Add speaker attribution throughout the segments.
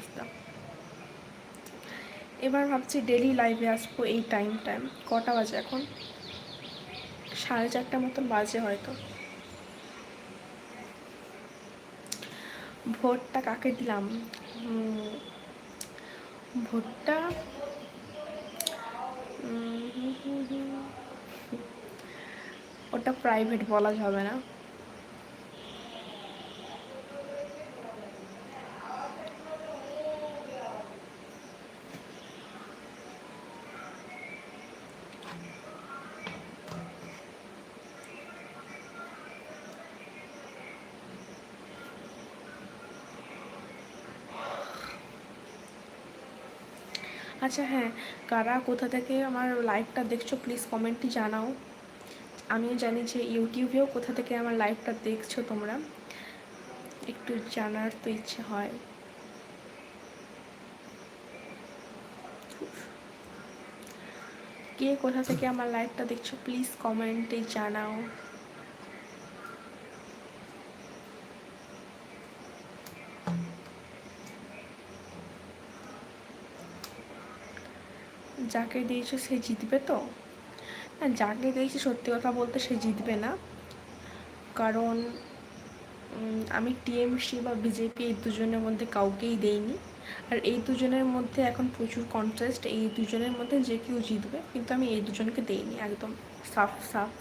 Speaker 1: অবস্থা। এবার ভাবছি ডেলি লাইভে আসবো এই টাইম কটা বাজে এখন, 4:30 মতন বাজে হয়তো। ভোটটা কাকে দিলাম? ভোটটা ওটা প্রাইভেট, বলা যাবে না। আচ্ছা হ্যাঁ, কারা কোথা থেকে আমার লাইভটা দেখছো প্লিজ কমেন্টে জানাও। আমিও জানি যে ইউটিউবেও কোথা থেকে আমার লাইভটা দেখছো তোমরা, একটু জানার তো ইচ্ছে হয়। কে কোথা থেকে আমার লাইভটা দেখছো প্লিজ কমেন্টে জানাও। যাকে দিয়েছো সে জিতবে তো? না, যাকে দিয়েছি সত্যি কথা বলতে সে জিতবে না, কারণ আমি টিএমসি বা বিজেপি এই দুজনের মধ্যে কাউকেই দেইনি। আর এই দুজনের মধ্যে এখন প্রচুর কন্ট্রাস্ট, এই দুজনের মধ্যে যে কেউ জিতবে, কিন্তু আমি এই দুজনকে দেইনি, একদম সাফ সাফ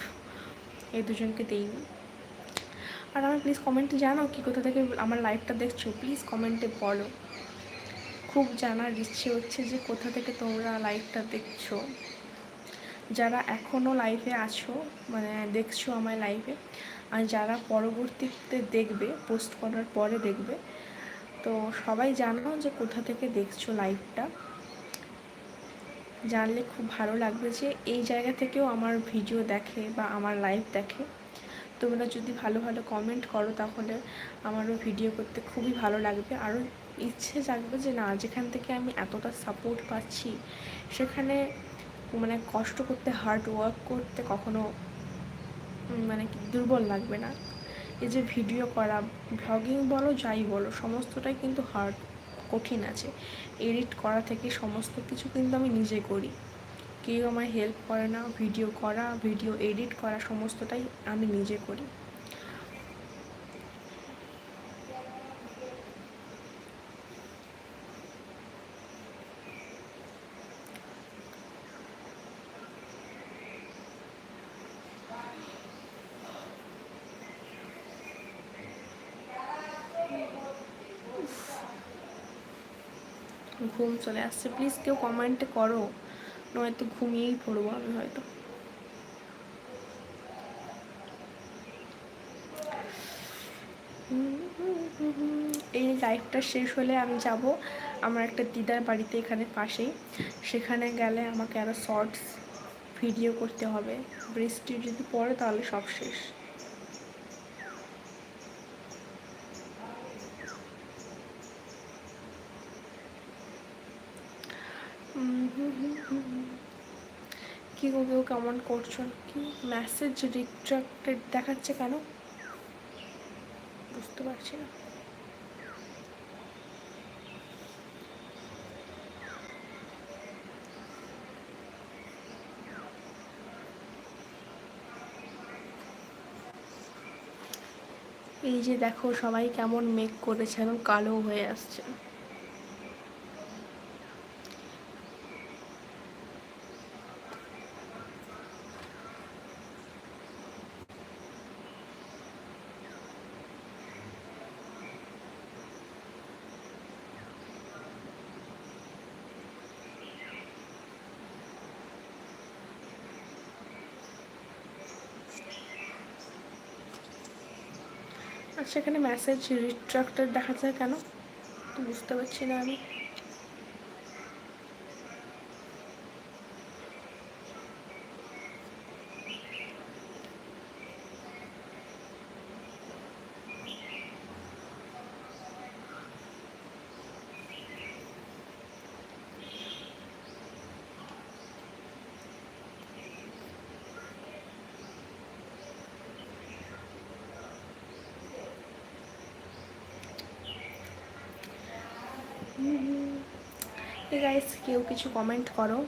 Speaker 1: এই দুজনকে দেইনি। আর আমার প্লিজ কমেন্টে জানাও কি কোথা থেকে আমার লাইভটা দেখছো, প্লিজ কমেন্টে বলো। খুব জানার ইচ্ছে হচ্ছে যে কোথা থেকে তোমরা লাইভটা দেখছো, যারা এখনও লাইভে আছো, মানে দেখছো আমার লাইভে, আর যারা পরবর্তীতে দেখবে, পোস্ট করার পরে দেখবে, তো সবাই জানো যে কোথা থেকে দেখছো লাইভটা। জানলে খুব ভালো লাগবে যে এই জায়গা থেকেও আমার ভিডিও দেখে বা আমার লাইভ দেখে। তোমরা যদি ভালো ভালো কমেন্ট করো তাহলে আমারও ভিডিও করতে খুবই ভালো লাগবে, আরও ইচ্ছে জাগবে যে না, যেখান থেকে আমি এতটা সাপোর্ট পাচ্ছি সেখানে মানে কষ্ট করতে, হার্ড ওয়ার্ক করতে কখনো মানে দুর্বল লাগবে না। এই যে ভিডিও করা, ভ্লগিং বলো যাই বলো, সমস্তটাই কিন্তু হার্ড, কঠিন আছে। এডিট করা থেকে সমস্ত কিছু কিন্তু আমি নিজে করি, কেউ আমায় হেল্প করে না। ভিডিও করা, ভিডিও এডিট করা সমস্তটাই আমি নিজে করি। ঘুম চলে আসছে, প্লিজ কেউ কমেন্টে করো, নয়তো ঘুমিয়েই পড়বো আমি হয়তো। এই লাইফটা শেষ হলে আমি যাব আমার একটা দিদার বাড়িতে, এখানে পাশেই। সেখানে গেলে আমাকে আরও শর্টস ভিডিও করতে হবে, বৃষ্টি যদি পড়ে তাহলে সব শেষ। কী গো, কেউ কমেন্ট করছো? কি মেসেজ রিট্রাক্টেড দেখাচ্ছে কেন বুঝতে পারছি না। এই যে দেখো সবাই কেমন মেক করেছে, এবং কালো হয়ে আসছে। আর সেখানে মেসেজ রিট্রাক্টেড দেখাচ্ছে কেন তো বুঝতে পারছি না আমি। গাইস কেউ কিছু কমেন্ট করো।